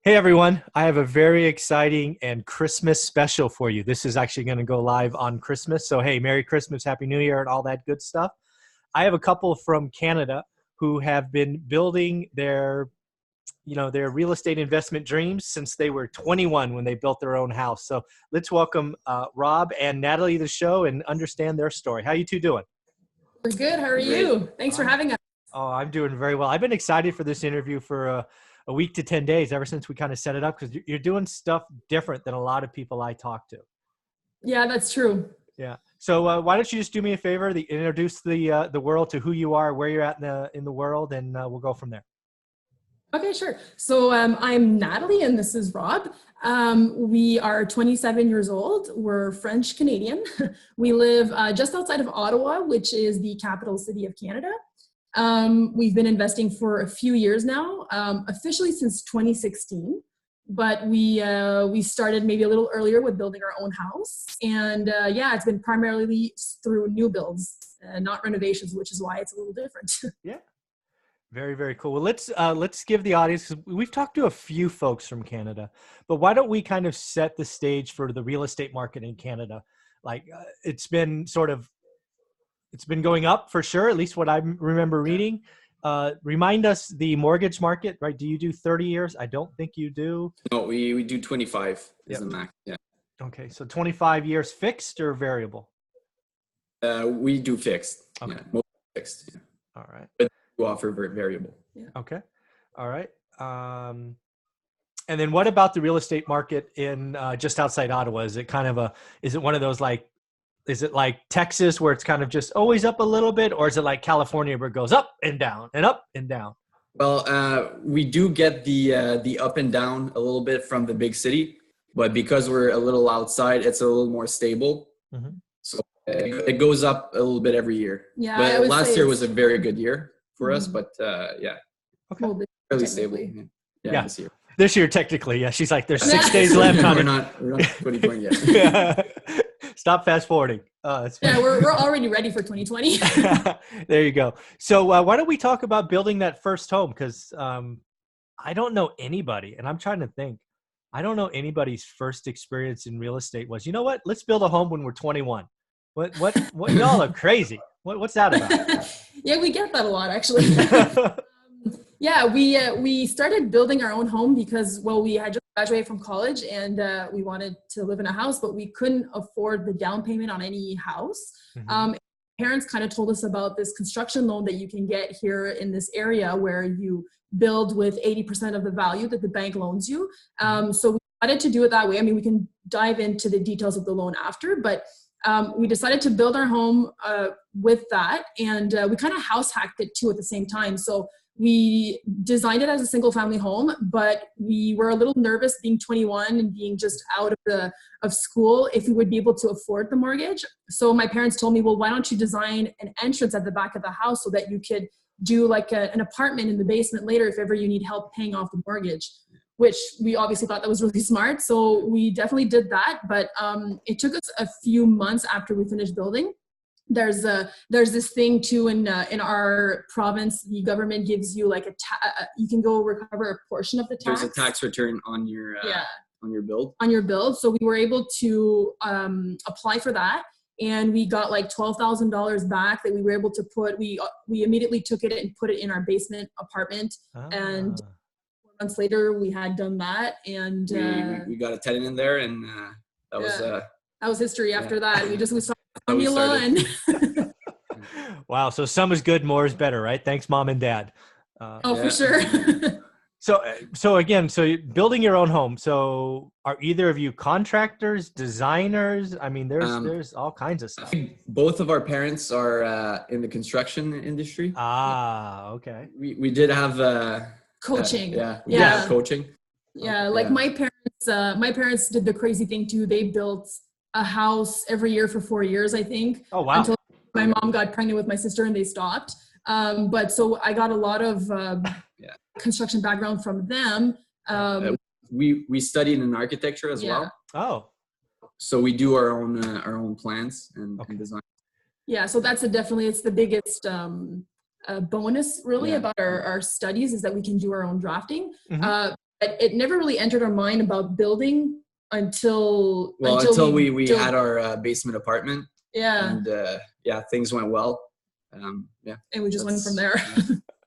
Hey everyone, I have a very exciting and Christmas special for you. This is actually going to go live on Christmas. So hey, Merry Christmas, Happy New Year, and all that good stuff. I have a couple from Canada who have been building their real estate investment dreams since they were 21 when they built their own house. So let's welcome Rob and Natalie to the show and understand their story. How you two doing? We're good. How are you? Thanks for having us. Oh, I'm doing very well. I've been excited for this interview for a week to 10 days ever since we kind of set it up because you're doing stuff different than a lot of people I talk to. Yeah, that's true. Yeah. So why don't you just do me a favor, introduce the world to who you are, where you're at in the world, and we'll go from there. Okay, sure. So I'm Natalie and this is Rob. We are 27 years old. We're French Canadian. We live just outside of Ottawa, which is the capital city of Canada. We've been investing for a few years now, officially since 2016, but we started maybe a little earlier with building our own house. And yeah, it's been primarily through new builds, not renovations, which is why it's a little different. Yeah. Very, very cool. Well, let's give the audience, 'cause we've talked to a few folks from Canada, but why don't we kind of set the stage for the real estate market in Canada? Like it's been going up for sure, at least what I remember reading. Remind us the mortgage market, right? Do you do 30 years? I don't think you do. No, we do 25 is the max. Yeah. Okay, so 25 years fixed or variable? We do fixed. Okay. Yeah, most fixed. Yeah. All right. But we offer variable. Yeah. Okay. All right. And then what about the real estate market in just outside Ottawa? Is it one of those is it like Texas where it's kind of just always up a little bit, or is it like California where it goes up and down and up and down? Well, we do get the up and down a little bit from the big city, but because we're a little outside, it's a little more stable. Mm-hmm. So it goes up a little bit every year. Yeah, but last year was a very good year for us, but yeah, okay, fairly stable. Yeah, this year. This year, technically, yeah. She's like, there's 6 days left. We're not 2020 yet. Yeah. Stop fast forwarding. Yeah, we're already ready for 2020. There you go. So why don't we talk about building that first home? Because I don't know anybody, and I'm trying to think. I don't know anybody's first experience in real estate was, you know what? Let's build a home when we're 21. What y'all are crazy. What's that about? Yeah, we get that a lot, actually. Yeah, we started building our own home because, well, we had just graduated from college and we wanted to live in a house, but we couldn't afford the down payment on any house. Mm-hmm. Parents kind of told us about this construction loan that you can get here in this area where you build with 80% of the value that the bank loans you. So we decided to do it that way. I mean, we can dive into the details of the loan after, but we decided to build our home with that, and we kind of house hacked it too at the same time. So we designed it as a single family home, but we were a little nervous being 21 and being just out of school if we would be able to afford the mortgage. So my parents told me, well, why don't you design an entrance at the back of the house so that you could do like an apartment in the basement later if ever you need help paying off the mortgage, which we obviously thought that was really smart. So we definitely did that, but it took us a few months after we finished building. There's this thing too in our province. The government gives you like you can go recover a portion of the tax. There's a tax return on your build. On your build. So we were able to apply for that, and we got like $12,000 back that we were able to put. We immediately took it and put it in our basement apartment, and 4 months later we had done that, and we got a tenant in there, and that was history. After that, we started formula and wow. So some is good, more is better, right? Thanks, mom and dad. For sure. So again, so building your own home. So are either of you contractors, designers? I mean, there's all kinds of stuff. Both of our parents are in the construction industry. Okay. We did have coaching. Coaching. Yeah, like my parents did the crazy thing too. They built a house every year for 4 years, I think. Oh, wow. Until my mom got pregnant with my sister and they stopped. But so I got a lot of construction background from them. We studied in architecture as well. Oh. So we do our own plans and design. Yeah, so that's it's the biggest bonus really about our studies is that we can do our own drafting. Mm-hmm. but it never really entered our mind about building until we had our basement apartment. Yeah. And things went well. And we just went from there.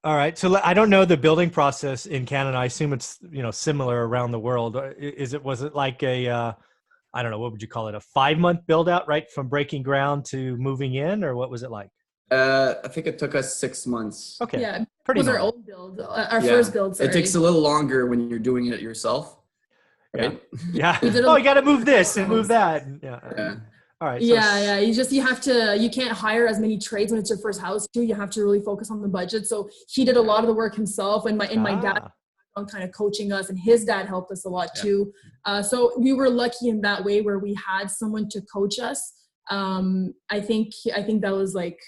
All right. So I don't know the building process in Canada. I assume it's, similar around the world. Was it like I don't know, what would you call it? A 5-month build out, right? From breaking ground to moving in, or what was it like? I think it took us 6 months. Okay. Yeah. Pretty It was our normal. old build, our first build. Sorry. It takes a little longer when you're doing it yourself. Right? Yeah. You got to move this and move that. Yeah. All right. So You can't hire as many trades when it's your first house too. You have to really focus on the budget. So he did a lot of the work himself, and my dad kind of coaching us, and his dad helped us a lot too. So we were lucky in that way where we had someone to coach us. I think that was like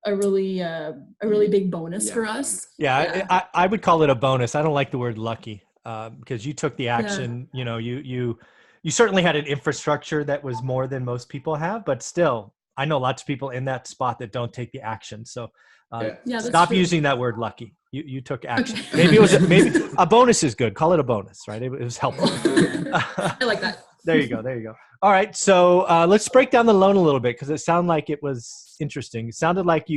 a really big bonus for us. I would call it a bonus. I don't like the word lucky because you took the action. You certainly had an infrastructure that was more than most people have, but still, I know lots of people in that spot that don't take the action. So stop using that word lucky. You took action. Okay. Maybe a bonus is good. Call it a bonus, right? It was helpful. I like that. There you go. All right. So let's break down the loan a little bit because it sounded like it was interesting. It sounded like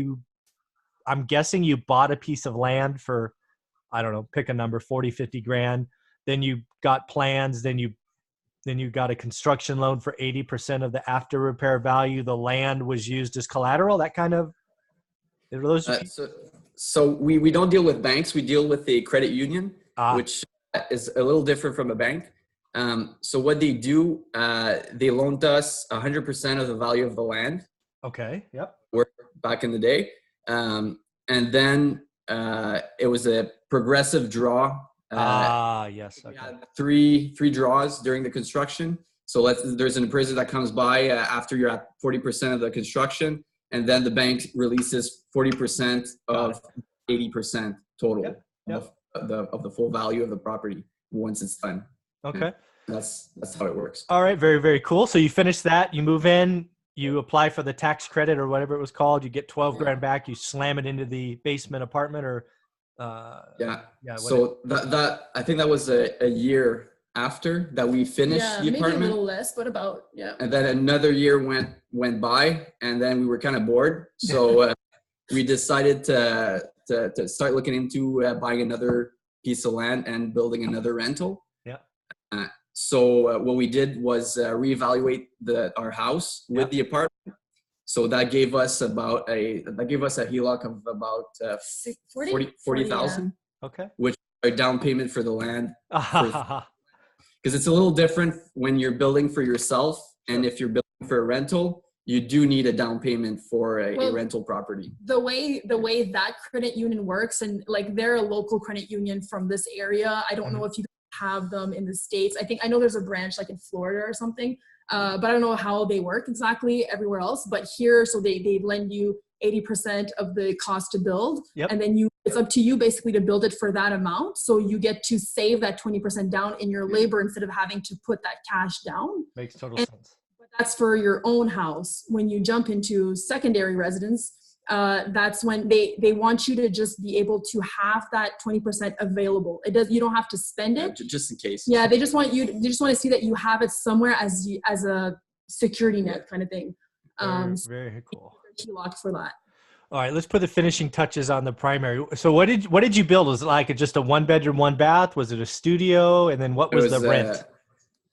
I'm guessing you bought a piece of land for, I don't know, pick a number, 40, 50 grand. Then you got plans. Then you got a construction loan for 80% of the after repair value. The land was used as collateral. That kind of. So we don't deal with banks. We deal with a credit union, which is a little different from a bank. So what they do, they loaned us 100% of the value of the land. Okay. Yep. Back in the day. And then it was a progressive draw. Yes. Okay. We had three draws during the construction. So there's an appraiser that comes by after you're at 40% of the construction, and then the bank releases 40% of 80% total of the full value of the property once it's done. Okay. That's how it works. All right. Very, very cool. So you finish that, you move in, you apply for the tax credit or whatever it was called. You get 12 grand back. You slam it into the basement apartment or. So that I think that was a year after that we finished the apartment. Maybe a little less, but about. And then another year went by, and then we were kind of bored. So we decided to start looking into buying another piece of land and building another rental. So what we did was reevaluate our house with the apartment. So that gave us a HELOC of about 40,000. Okay. Which is a down payment for the land. Because it's a little different when you're building for yourself, and if you're building for a rental, you do need a down payment for a rental property. The way that credit union works, and like they're a local credit union from this area. I don't know if you have them in the States. I know there's a branch like in Florida or something, but I don't know how they work exactly everywhere else. But here, so they lend you 80% of the cost to build, and then it's up to you basically to build it for that amount. So you get to save that 20% down in your labor instead of having to put that cash down. Makes total sense. But that's for your own house. When you jump into secondary residence, that's when they want you to just be able to have that 20% available. You don't have to spend it just in case. Yeah, they just want to see that you have it somewhere as a security net kind of thing. Very cool. Locked for that. All right, let's put the finishing touches on the primary. So what did you build? Was it like just a 1-bedroom, 1-bath? Was it a studio? And then what was the rent?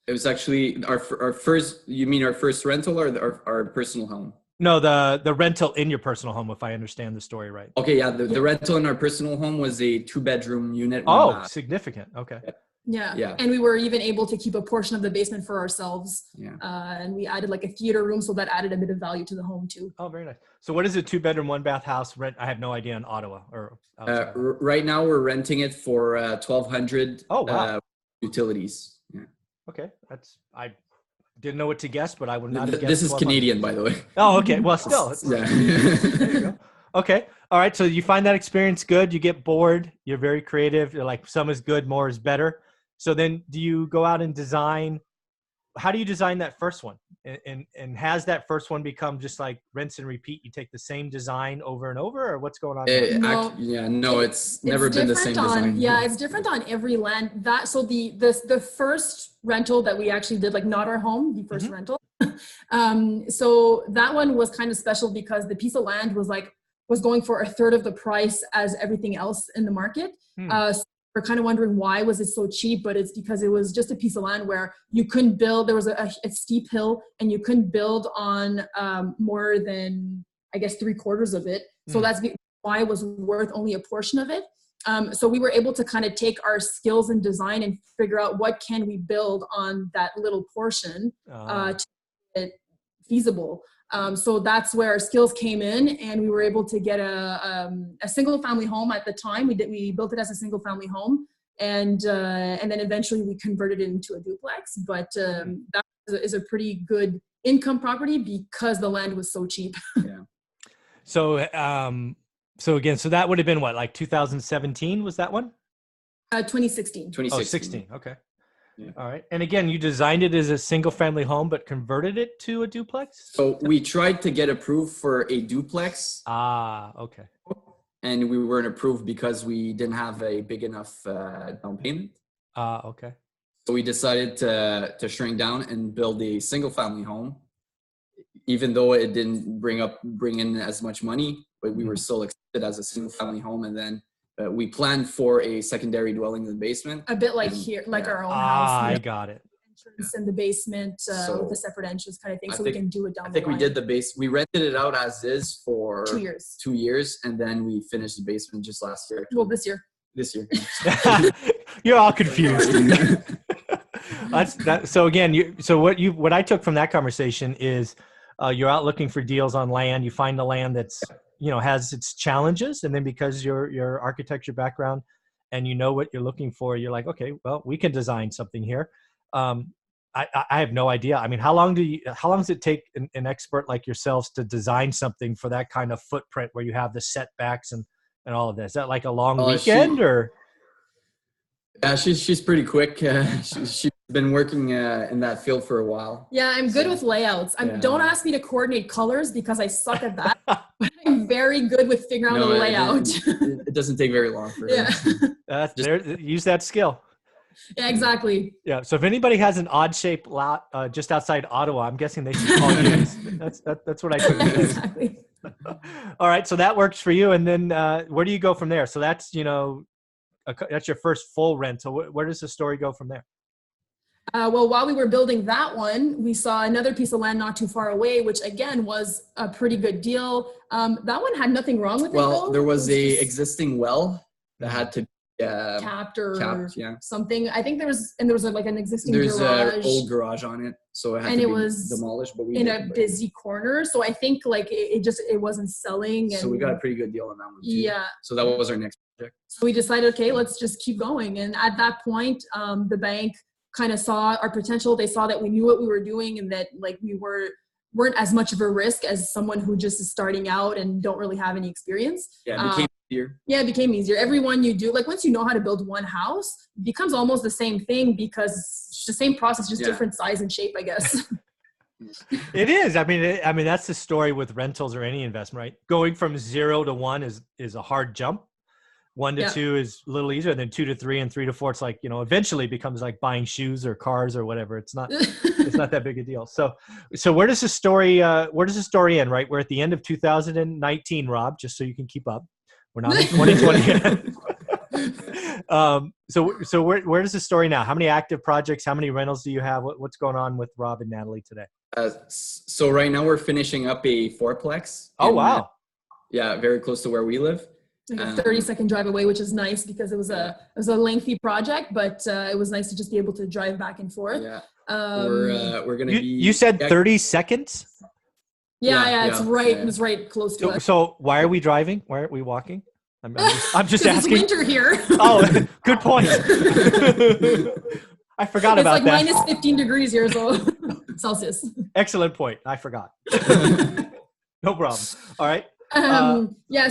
It was actually our first. You mean our first rental or our personal home? No, the rental in your personal home, if I understand the story right. Okay, the rental in our personal home was a 2-bedroom unit. Significant. Okay. Yeah. And we were even able to keep a portion of the basement for ourselves. And we added like a theater room, so that added a bit of value to the home too. Oh, very nice. So what is a 2-bedroom, 1-bath house rent? I have no idea in Ottawa or right now we're renting it for $1,200. Oh, wow. Utilities. Yeah. Okay. I didn't know what to guess, but I would not have guessed. This is Canadian, by the way. Oh, okay. Well, still. There you go. Okay. All right. So you find that experience good. You get bored. You're very creative. You're like, some is good, more is better. So then do you go out and design? How do you design that first one? And has that first one become just like rinse and repeat? You take the same design over and over, or what's going on? It's never been the same design. Yeah, it's different on every land. So the first rental that we actually did, like not our home, the first rental. So that one was kind of special because the piece of land was going for a third of the price as everything else in the market. So we're kind of wondering why was it so cheap, but it's because it was just a piece of land where you couldn't build. There was a steep hill and you couldn't build on more than, I guess, 3/4 of it. So that's why it was worth only a portion of it. So we were able to kind of take our skills in design and figure out what can we build on that little portion to make it feasible. So that's where our skills came in, and we were able to get a single family home at the time. We built it as a single family home, and then eventually we converted it into a duplex. But that is a pretty good income property because the land was so cheap. Yeah. So so that would have been what, like 2017 was that one? 2016. 2016. Oh, 16. Okay. Yeah. All right. And again, you designed it as a single family home, but converted it to a duplex? So we tried to get approved for a duplex. Okay. And we weren't approved because we didn't have a big enough down payment. Okay. So we decided to shrink down and build a single family home, even though it didn't bring in as much money, but we were still accepted as a single family home. And then we planned for a secondary dwelling in the basement. A bit like here, like our own house. I got it. Entrance in the basement with a separate entrance kind of thing, we can do it down the line. I think we did we rented it out as is for 2 years. 2 years, and then we finished the basement just last year. Well, this year. This year. You're all confused. So again, what I took from that conversation is you're out looking for deals on land. You find the land that's has its challenges, and then because your architecture background and you know what you're looking for, you're like, okay, well, we can design something here. I have no idea. I mean, how long does it take an expert like yourselves to design something for that kind of footprint where you have the setbacks and all of that? Is that like a long weekend or? Yeah, she's pretty quick. She's been working in that field for a while. Yeah, I'm good with layouts. Don't ask me to coordinate colors because I suck at that. But I'm very good with figuring out a layout. It doesn't take very long for her. Use that skill. Yeah, exactly. Yeah. So if anybody has an odd shaped lot just outside Ottawa, I'm guessing they should call you. That's what I took. Exactly. All right. So that works for you. And then where do you go from there? So that's that's your first full rental. Where does the story go from there? Well, while we were building that one, we saw another piece of land not too far away, which again was a pretty good deal. That one had nothing wrong with it. Well, there was existing well that had to be capped, yeah, something. I think there was like an existing garage. There's an old garage on it, so it had to be demolished. But we in a busy corner, so I think like it wasn't selling. And so we got a pretty good deal on that one too. Yeah. So that was our next project. So we decided, okay, let's just keep going. And at that point, the bank kind of saw our potential. They saw that we knew what we were doing and that like we weren't as much of a risk as someone who just is starting out and don't really have any experience. Yeah, it became easier. Yeah, it became easier. Everyone you do, like once you know how to build one house, it becomes almost the same thing because it's the same process, just different size and shape, I guess. It is. I mean, that's the story with rentals or any investment, right? Going from 0 to 1 is a hard jump. 1 to 2 is a little easier. Then 2 to 3 and 3 to 4, it's like, eventually becomes like buying shoes or cars or whatever. It's not that big a deal. So where does the story end, right? We're at the end of 2019, Rob, just so you can keep up. We're not in 2020 yet. So where does the story now? How many active projects? How many rentals do you have? What's going on with Rob and Natalie today? So right now we're finishing up a fourplex. Oh, wow. Very close to where we live. Like a 30-second drive away, which is nice because it was a lengthy project, but it was nice to just be able to drive back and forth. Yeah. We're gonna be. You said 30 seconds? Yeah, it's right. It was right close to us. So why are we driving? Why aren't we walking? I'm just asking. It's winter here. Oh, good point. I forgot about that. It's like minus 15 degrees here, so Celsius. Excellent point. I forgot. No problem. All right.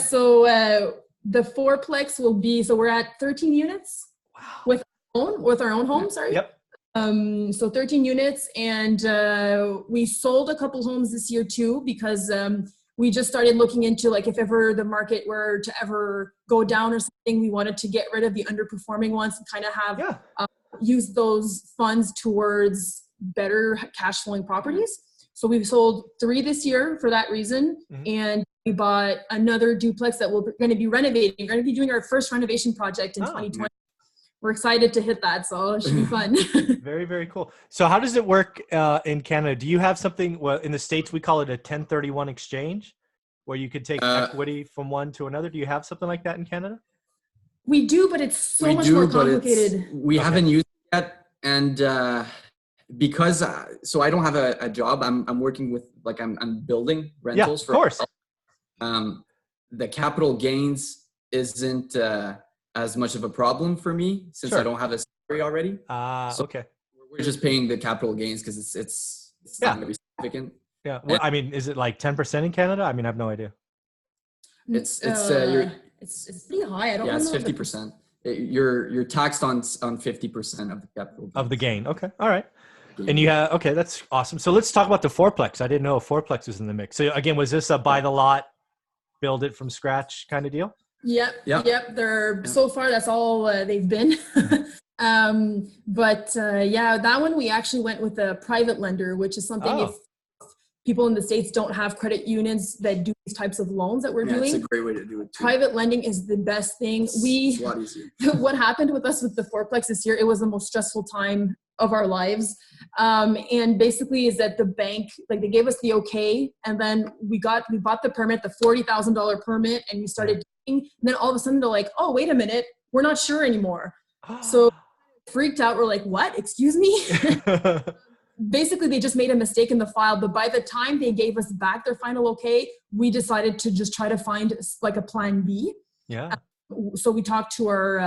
So the fourplex will be, so we're at 13 units. Wow. With our own home, sorry. Yep. So 13 units, and we sold a couple homes this year too, because we just started looking into, like, if ever the market were to ever go down or something, we wanted to get rid of the underperforming ones and kind of have use those funds towards better cash flowing properties. So we've sold 3 this year for that reason. And we bought another duplex that we're going to be renovating. We're going to be doing our first renovation project in 2020. We're excited to hit that, so it should be fun. Very, very cool. So how does it work in Canada? Do you have something, well, in the States, we call it a 1031 exchange, where you could take equity from one to another? Do you have something like that in Canada? We do, but it's so much more complicated. We haven't used it yet. And because, so I don't have a job. I'm working with, like, I'm building rentals. Yeah, of course. The capital gains isn't as much of a problem for me, since I don't have a salary already. So okay. We're just paying the capital gains because it's not going to be significant. Yeah. Well, I mean, is it like 10% in Canada? I mean, I have no idea. It's pretty high. I don't know. Yeah, it's 50%. You're taxed on 50% of the capital gains. Of the gain. Okay. All right. And you have, okay, that's awesome. So let's talk about the fourplex. I didn't know a fourplex was in the mix. So again, was this a buy the lot, build it from scratch kind of deal? Yep. So far, that's all they've been. But that one, we actually went with a private lender, which is something if people in the States don't have credit unions that do these types of loans that we're doing. It's a great way to do it too. Private lending is the best thing. It's a lot easier. What happened with us with the fourplex this year, it was the most stressful time of our lives. And basically is that the bank, like, they gave us the okay, and then we bought the permit, the $40,000 permit, and we started doing, and then all of a sudden they're like, oh, wait a minute, we're not sure anymore. So freaked out. We're like, what? Excuse me? Basically, they just made a mistake in the file, but by the time they gave us back their final okay, we decided to just try to find, like, a plan B. Yeah. So we talked to our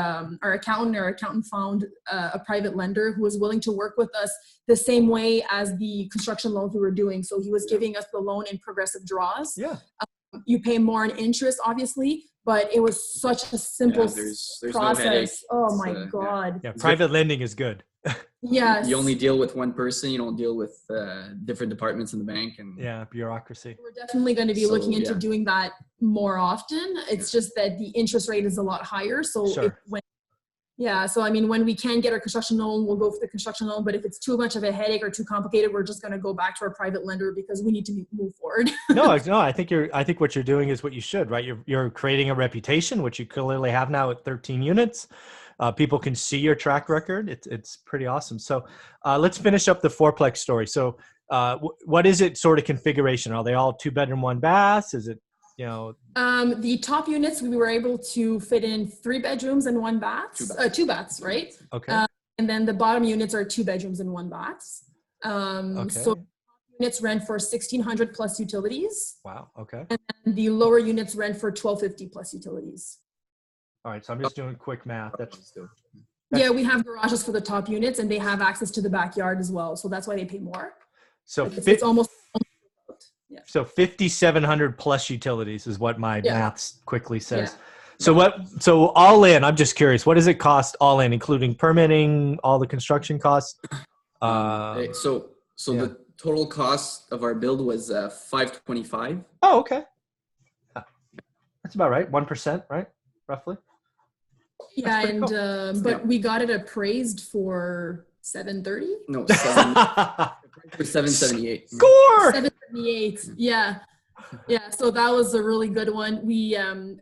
accountant. Our accountant found a private lender who was willing to work with us the same way as the construction loans we were doing. So he was giving us the loan in progressive draws. Yeah. You pay more in interest, obviously, but it was such a simple there's process. No oh my God. Yeah. Private lending is good. Yes. You only deal with one person. You don't deal with different departments in the bank. And bureaucracy. We're definitely going to be looking into doing that more often. It's just that the interest rate is a lot higher. So so I mean, when we can get our construction loan, we'll go for the construction loan. But if it's too much of a headache or too complicated, we're just going to go back to our private lender because we need to move forward. No, I think what you're doing is what you should, right? You're creating a reputation, which you clearly have now at 13 units. People can see your track record. It's pretty awesome. So let's finish up the fourplex story. So what is it sort of configuration? Are they all 2-bedroom, 1 bath? Is it, the top units, we were able to fit in 3 bedrooms and 1 bath, 2 baths, right? Okay. And then the bottom units are 2 bedrooms and 1 bath. So units rent for $1,600 plus utilities. Wow. Okay. And then the lower units rent for $1,250 plus utilities. All right. So I'm just doing quick math. Yeah, we have garages for the top units, and they have access to the backyard as well. So that's why they pay more. So it's almost. Yeah. So 5,700 plus utilities is what my maths quickly says. Yeah. So all in, I'm just curious, what does it cost all in, including permitting, all the construction costs? The total cost of our build was $525,000. Oh, okay. That's about right. 1%, right? Roughly. Yeah, and cool. But we got it appraised for $730. No, for $778. Score. $778. Yeah. So that was a really good one. We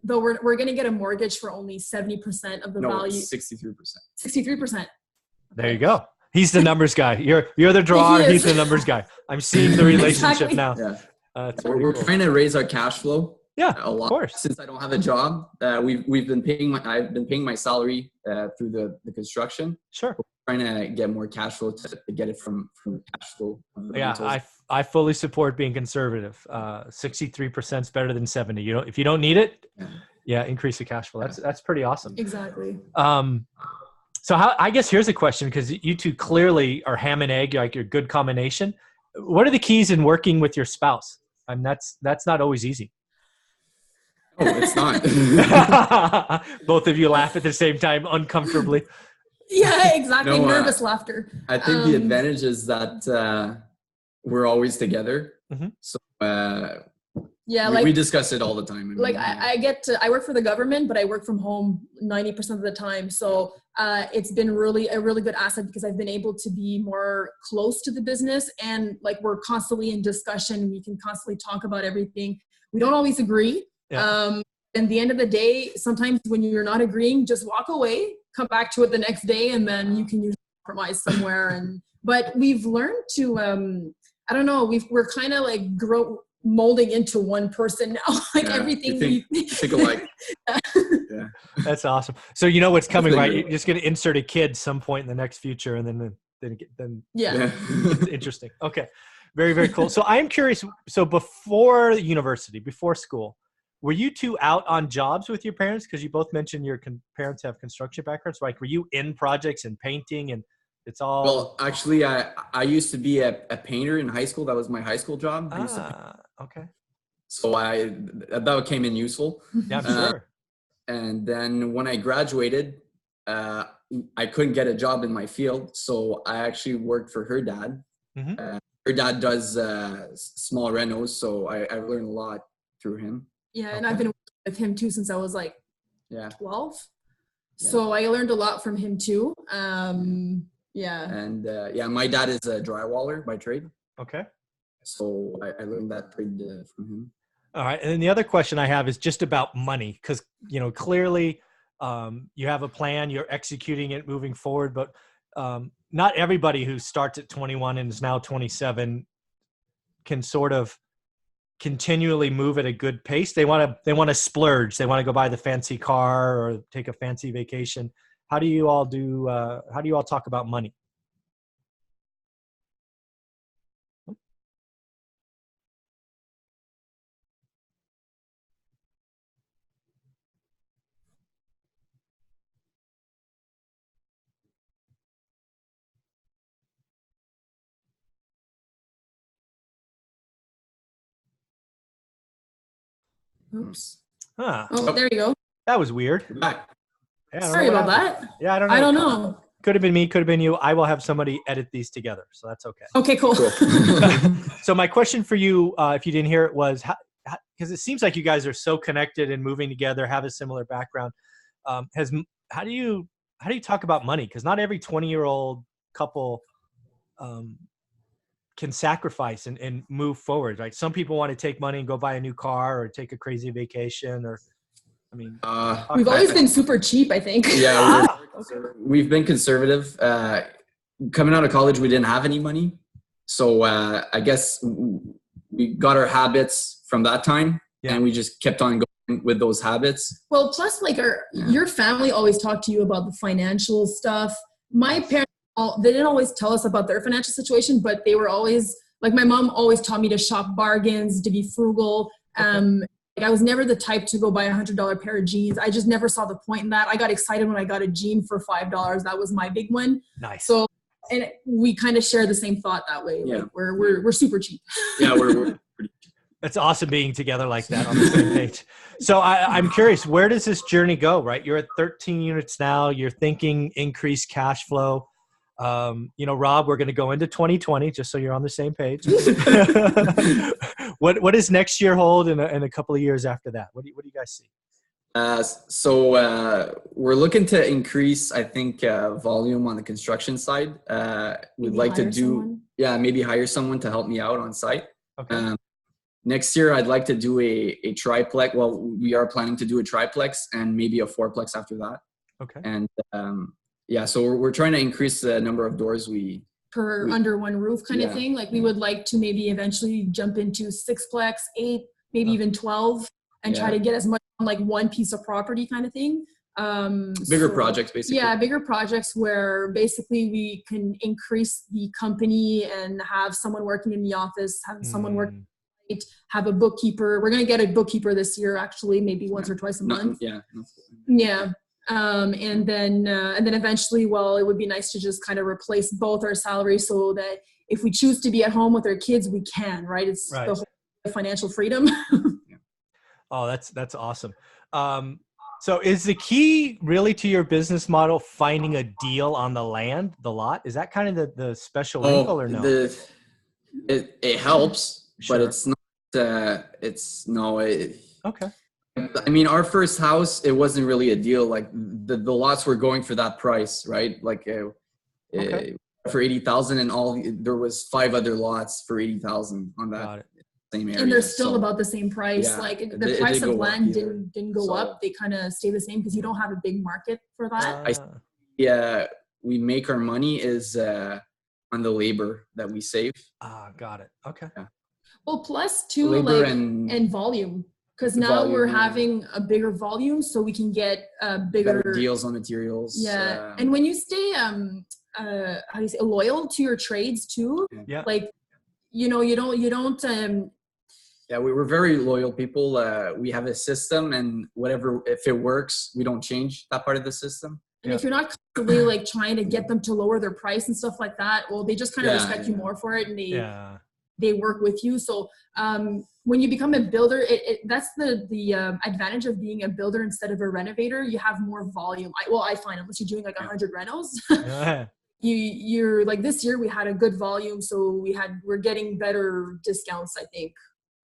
though we're gonna get a mortgage for only 70% of the value. 63%. 63%. There you go. He's the numbers guy. You're the drawer. He's the numbers guy. I'm seeing the relationship now. Yeah. We're trying to raise our cash flow. Yeah, a lot. Of course. Since I don't have a job, I've been paying my salary through the construction. Sure. We're trying to get more cash flow to get it from cash flow. Yeah, I fully support being conservative. 63% is better than 70. If you don't need it, increase the cash flow. That's pretty awesome. Exactly. So I guess here's a question, because you two clearly are ham and egg, like you're a good combination. What are the keys in working with your spouse? And that's not always easy. Oh, it's not. Both of you laugh at the same time, uncomfortably. Yeah, exactly. No, Nervous laughter. I think the advantage is that we're always together. Mhm. So Yeah, we discuss it all the time. Like I work for the government, but I work from home 90% of the time. So it's been really a really good asset because I've been able to be more close to the business, and like we're constantly in discussion. We can constantly talk about everything. We don't always agree. Yeah. And the end of the day, sometimes when you're not agreeing, just walk away, come back to it the next day, and then you can usually compromise somewhere. But we've learned to I don't know, we're kind of like molding into one person now. Like everything we think alike. Yeah. That's awesome. So you know what's coming, right? You're just going to insert a kid some point in the next future, and then yeah. It's interesting. Okay. Very, very cool. So I am curious. So before university, before school, were you two out on jobs with your parents? Because you both mentioned your parents have construction backgrounds. Like, were you in projects and painting and it's all? Well, actually, I used to be a painter in high school. That was my high school job. Okay. So that came in useful. Yeah, I'm sure. And then when I graduated, I couldn't get a job in my field. So I actually worked for her dad. Mm-hmm. Her dad does small renos. So I learned a lot through him. Yeah, and I've been with him too since I was like 12. Yeah. So I learned a lot from him too. Yeah. And my dad is a drywaller by trade. Okay. So I learned that trade from him. All right. And then the other question I have is just about money, because, clearly you have a plan, you're executing it, moving forward, but not everybody who starts at 21 and is now 27 can sort of continually move at a good pace. They want to splurge. They want to go buy the fancy car or take a fancy vacation. How do you all talk about money? Oops. Huh. Oh, there you go. That was weird. Back. Yeah, Sorry about that. Yeah, I don't know. I don't know. Could have been me, could have been you. I will have somebody edit these together, so that's okay. Okay, cool. So my question for you, if you didn't hear it, was because it seems like you guys are so connected and moving together, have a similar background. How do you talk about money? Because not every 20-year-old couple can sacrifice and move forward, right? Some people want to take money and go buy a new car or take a crazy vacation, or we've always been super cheap, I think. Yeah, we've been conservative. Coming out of college, we didn't have any money, so I guess we got our habits from that time, and we just kept on going with those habits. Well, plus, like your family always talked to you about the financial stuff. My parents, they didn't always tell us about their financial situation, but they were always like, my mom always taught me to shop bargains, to be frugal. I was never the type to go buy $100 pair of jeans. I just never saw the point in that. I got excited when I got a jean for $5. That was my big one. Nice. So, and we kind of share the same thought that way. Yeah. Like we're super cheap. Yeah, we're pretty cheap. That's awesome being together like that on the same page. So I'm curious, where does this journey go, right? You're at 13 units now. You're thinking increased cash flow. Rob, we're going to go into 2020 just so you're on the same page. What does next year hold and a couple of years after that? What do you guys see? So we're looking to increase, I think, volume on the construction side. We'd like to maybe hire someone to help me out on site. Okay. Next year, I'd like to do a triplex. Well, we are planning to do a triplex and maybe a fourplex after that. Okay. And so we're trying to increase the number of doors under one roof kind of thing. Like we would like to maybe eventually jump into 6plex, 8, maybe even 12, and try to get as much on like one piece of property kind of thing. Bigger projects, basically. Yeah, bigger projects where basically we can increase the company and have someone working in the office, have someone working, have a bookkeeper. We're going to get a bookkeeper this year, actually, maybe once or twice a month. Yeah. And then eventually, it would be nice to just kind of replace both our salaries so that if we choose to be at home with our kids, we can, right? It's the whole financial freedom. Oh, that's awesome. So is the key really to your business model finding a deal on the land, the lot? Is that kind of the special wrinkle or no? It helps, Sure. but it's not. It's no. Okay. I mean, our first house, it wasn't really a deal. Like the lots were going for that price, right? Like Okay. for 80,000, and there was 5 other lots for 80,000 on Got that it. same area. And they're still about the same price. Yeah, Like it the price didn't of go up land either. didn't go up. They kind of stay the same because you don't have a big market for that. Yeah, we make our money is on the labor that we save. Got it. Okay. Yeah. Well, plus too, Labor like and volume, because now we're having a bigger volume, so we can get bigger better deals on materials. Yeah, and when you stay how do you say, loyal to your trades too, Yeah. like you know, you don't yeah, we were very loyal people. We have a system, and whatever, if it works, we don't change that part of the system. And if you're not constantly like trying to get them to lower their price and stuff like that, well, they just kind of respect you more for it, and they work with you. So when you become a builder, that's the advantage of being a builder instead of a renovator. You have more volume. I find, unless you're doing like 100 rentals, you're like, this year we had a good volume, so we're getting better discounts, I think.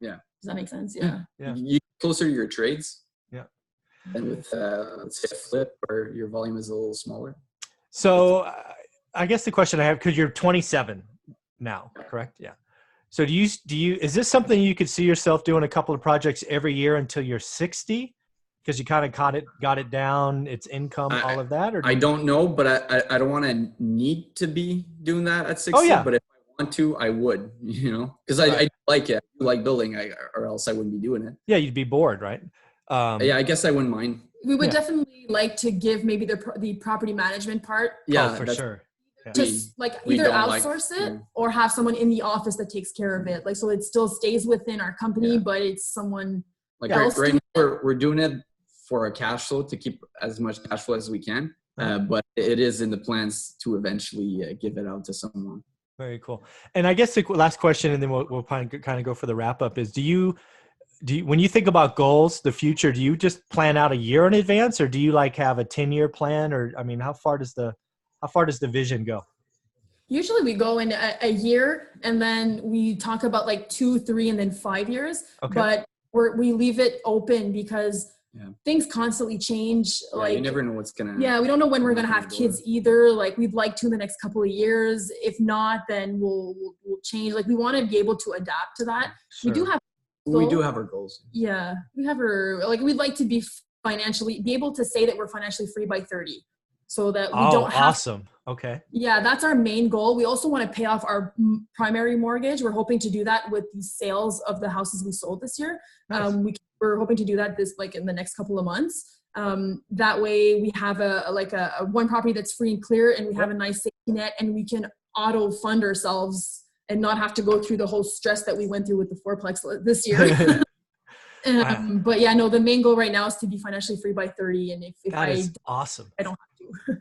Yeah. Does that make sense? Yeah. You closer to your trades. Yeah. And with let's say a flip, or your volume is a little smaller. So I guess the question I have, because you're 27 now, correct? Yeah. So do you is this something you could see yourself doing a couple of projects every year until you're 60? Because you kind of got it down, its income, all of that? Or I don't know, but I don't want to need to be doing that at 60. Oh, yeah. But if I want to, I would, because I like it. I like building, or else I wouldn't be doing it. Yeah, you'd be bored, right? Yeah, I guess I wouldn't mind. We would definitely like to give maybe the property management part. Yeah, for sure. Yeah. Just like either outsource it or have someone in the office that takes care of it. Like, so it still stays within our company, but it's someone like else. Right now we're doing it for a cash flow, to keep as much cash flow as we can. But it is in the plans to eventually give it out to someone. Very cool. And I guess the last question, and then we'll kind of go for the wrap up, is do you, when you think about goals, the future, do you just plan out a year in advance, or do you like have a 10-year plan? Or, I mean, how far does the vision go? Usually we go in a year, and then we talk about like 2, 3, and then 5 years. Okay. But we leave it open because things constantly change. Yeah, like, you never know what's gonna. Yeah, we don't know when we're gonna have kids either. Like, we'd like to in the next couple of years. If not, then we'll change. Like, we want to be able to adapt to that. Sure. We do have our goals. Yeah, we have we'd like to be able to say that we're financially free by 30. So that we don't have. Awesome. Okay. Yeah, that's our main goal. We also want to pay off our primary mortgage. We're hoping to do that with the sales of the houses we sold this year. Nice. We're hoping to do that in the next couple of months. That way we have a one property that's free and clear, and we have a nice safety net, and we can auto fund ourselves and not have to go through the whole stress that we went through with the fourplex this year. But yeah, no, the main goal right now is to be financially free by 30. And if that is awesome. I don't have to.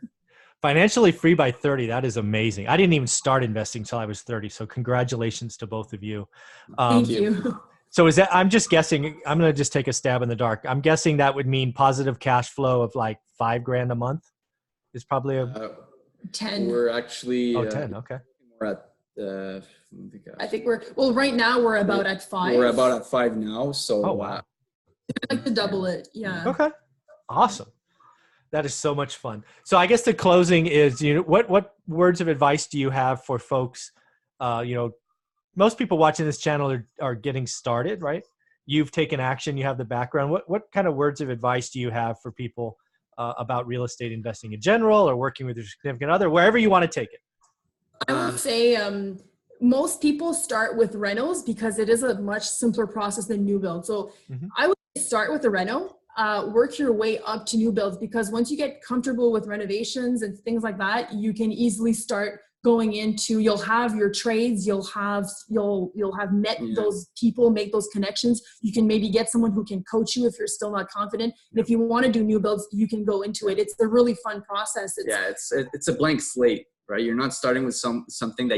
Financially free by 30. That is amazing. I didn't even start investing until I was 30. So congratulations to both of you. Thank you. So I'm just guessing, I'm going to just take a stab in the dark. I'm guessing that would mean positive cash flow of like $5,000 a month is probably 10. We're actually 10. Okay. We're at I think right now we're about at 5. We're about at 5 now. So wow. I'd like to double it. Yeah. Okay. Awesome. That is so much fun. So I guess the closing is, what words of advice do you have for folks? Most people watching this channel are getting started, right? You've taken action, you have the background. What kind of words of advice do you have for people about real estate investing in general, or working with your significant other, wherever you want to take it? I would say most people start with rentals because it is a much simpler process than new build. So I would start with the rental, work your way up to new builds, because once you get comfortable with renovations and things like that, you can easily start going into, you'll have your trades, you'll have met those people, make those connections. You can maybe get someone who can coach you if you're still not confident. And if you want to do new builds, you can go into it. It's a really fun process. It's a blank slate, right? You're not starting with something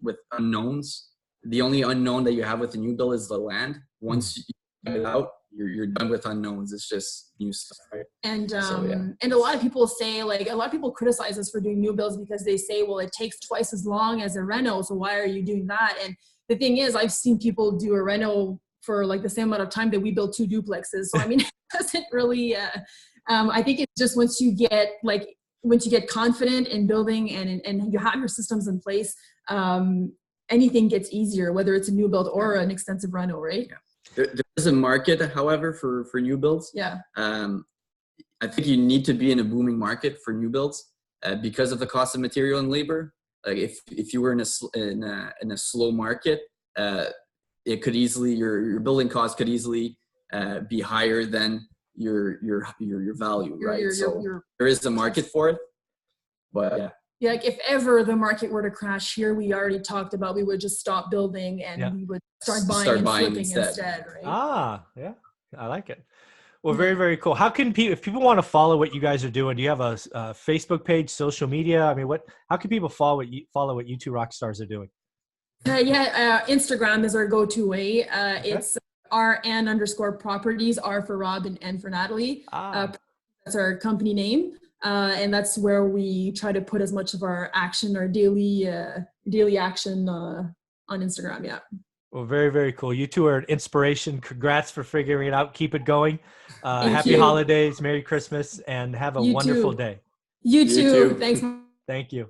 with unknowns. The only unknown that you have with a new build is the land. Once you get it out, you're done with unknowns. It's just new stuff, right? And So, and a lot of people say, like, a lot of people criticize us for doing new builds because they say, well, it takes twice as long as a reno, so why are you doing that? And the thing is, I've seen people do a reno for like the same amount of time that we built 2 duplexes. So I mean, it doesn't really. I think it's just once you get confident in building and you have your systems in place, anything gets easier, whether it's a new build or an extensive reno, right? there is a market, however, for new builds. Yeah. I think you need to be in a booming market for new builds because of the cost of material and labor. Like if you were in a slow market, it could easily your building costs could easily be higher than your value, right? There is a market for it, but yeah. Yeah, like if ever the market were to crash here, we already talked about, we would just stop building and we would start buying and flipping instead, right? Ah, yeah, I like it. Well, very, very cool. How can people, if people want to follow what you guys are doing, do you have a Facebook page, social media? I mean, how can people follow what you two rock stars are doing? Instagram is our go-to way. Okay. It's RN_properties, R for Rob and N for Natalie. That's our company name. And that's where we try to put as much of our action, our daily action on Instagram. Yeah. Well, very, very cool. You two are an inspiration. Congrats for figuring it out. Keep it going. Happy you. holidays, Merry Christmas, and have a wonderful day. You too. Thanks. Thank you.